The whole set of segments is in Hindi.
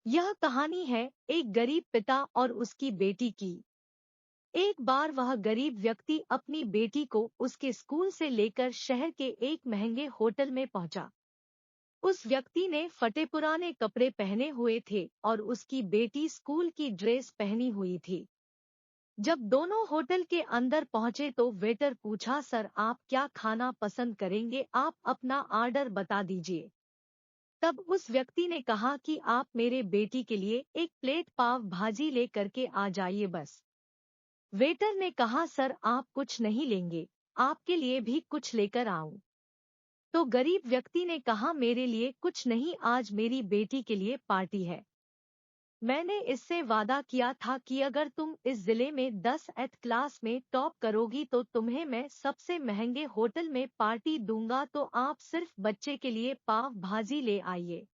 यह कहानी है एक गरीब पिता और उसकी बेटी की। एक बार वह गरीब व्यक्ति अपनी बेटी को उसके स्कूल से लेकर शहर के एक महंगे होटल में पहुंचा। उस व्यक्ति ने फटे पुराने कपड़े पहने हुए थे और उसकी बेटी स्कूल की ड्रेस पहनी हुई थी। जब दोनों होटल के अंदर पहुंचे तो वेटर पूछा, सर आप क्या खाना पसंद करेंगे, आप अपना ऑर्डर बता दीजिए। तब उस व्यक्ति ने कहा कि आप मेरे बेटी के लिए एक प्लेट पाव भाजी ले करके आ जाइए बस। वेटर ने कहा, सर आप कुछ नहीं लेंगे, आपके लिए भी कुछ लेकर आऊं। तो गरीब व्यक्ति ने कहा, मेरे लिए कुछ नहीं, आज मेरी बेटी के लिए पार्टी है। मैंने इससे वादा किया था कि अगर तुम इस जिले में 10th क्लास में टॉप करोगी तो तुम्हें मैं सबसे महंगे होटल में पार्टी दूंगा, तो आप सिर्फ बच्चे के लिए पाव भाजी ले आइए।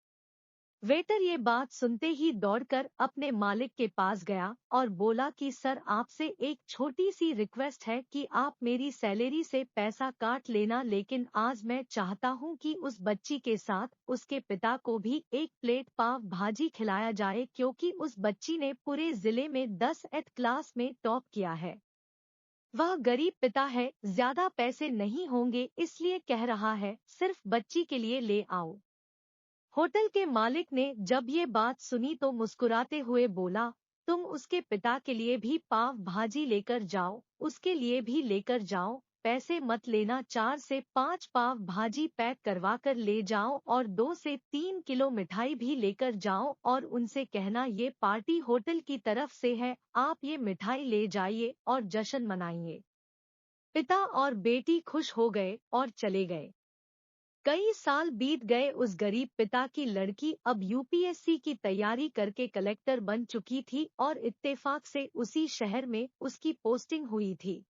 वेटर ये बात सुनते ही दौड़कर अपने मालिक के पास गया और बोला कि सर आपसे एक छोटी सी रिक्वेस्ट है कि आप मेरी सैलरी से पैसा काट लेना, लेकिन आज मैं चाहता हूं कि उस बच्ची के साथ उसके पिता को भी एक प्लेट पाव भाजी खिलाया जाए, क्योंकि उस बच्ची ने पूरे जिले में 10th क्लास में टॉप किया है। वह गरीब पिता है, ज्यादा पैसे नहीं होंगे, इसलिए कह रहा है सिर्फ बच्ची के लिए ले आओ। होटल के मालिक ने जब ये बात सुनी तो मुस्कुराते हुए बोला, तुम उसके पिता के लिए भी पाव भाजी लेकर जाओ, उसके लिए भी लेकर जाओ, पैसे मत लेना, 4 से 5 पाव भाजी पैक करवा कर ले जाओ और 2 से 3 किलो मिठाई भी लेकर जाओ और उनसे कहना ये पार्टी होटल की तरफ से है, आप ये मिठाई ले जाइए और जश्न मनाइए। पिता और बेटी खुश हो गए और चले गए। कई साल बीत गए। उस गरीब पिता की लड़की अब यूपीएससी की तैयारी करके कलेक्टर बन चुकी थी और इत्तेफाक से उसी शहर में उसकी पोस्टिंग हुई थी।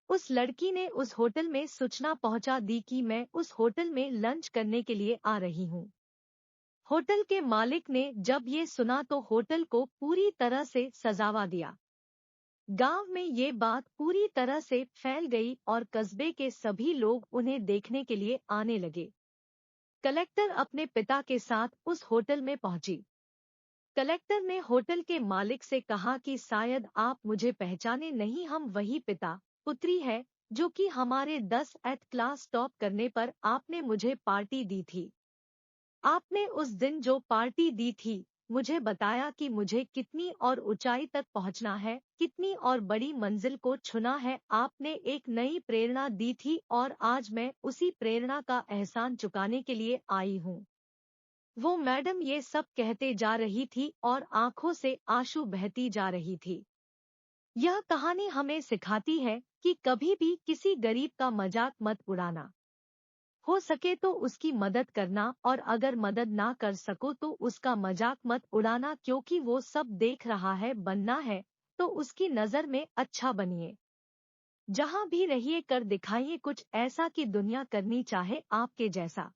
उस लड़की ने उस होटल में सूचना पहुंचा दी कि मैं उस होटल में लंच करने के लिए आ रही हूं। होटल के मालिक ने जब ये सुना तो होटल को पूरी तरह से सजावा दिया। गांव में ये बात पूरी तरह से फैल गई और कस्बे के सभी लोग उन्हें देखने के लिए आने लगे। कलेक्टर अपने पिता के साथ उस होटल में पहुंची। कलेक्टर ने होटल के मालिक से कहा कि शायद आप मुझे पहचाने नहीं, हम वही पिता पुत्री है जो कि हमारे 10th क्लास टॉप करने पर आपने मुझे पार्टी दी थी। आपने उस दिन जो पार्टी दी थी, मुझे बताया कि मुझे कितनी और ऊंचाई तक पहुंचना है, कितनी और बड़ी मंजिल को छूना है। आपने एक नई प्रेरणा दी थी और आज मैं उसी प्रेरणा का एहसान चुकाने के लिए आई हूँ। वो मैडम ये सब कहते जा रही थी और आंखों से आंसू बहती जा रही थी। यह कहानी हमें सिखाती है कि कभी भी किसी गरीब का मजाक मत उड़ाना। हो सके तो उसकी मदद करना, और अगर मदद ना कर सको तो उसका मजाक मत उड़ाना, क्योंकि वो सब देख रहा है। बनना है तो उसकी नजर में अच्छा बनिए। जहां भी रहिए कर दिखाइए कुछ ऐसा कि दुनिया करनी चाहे आपके जैसा।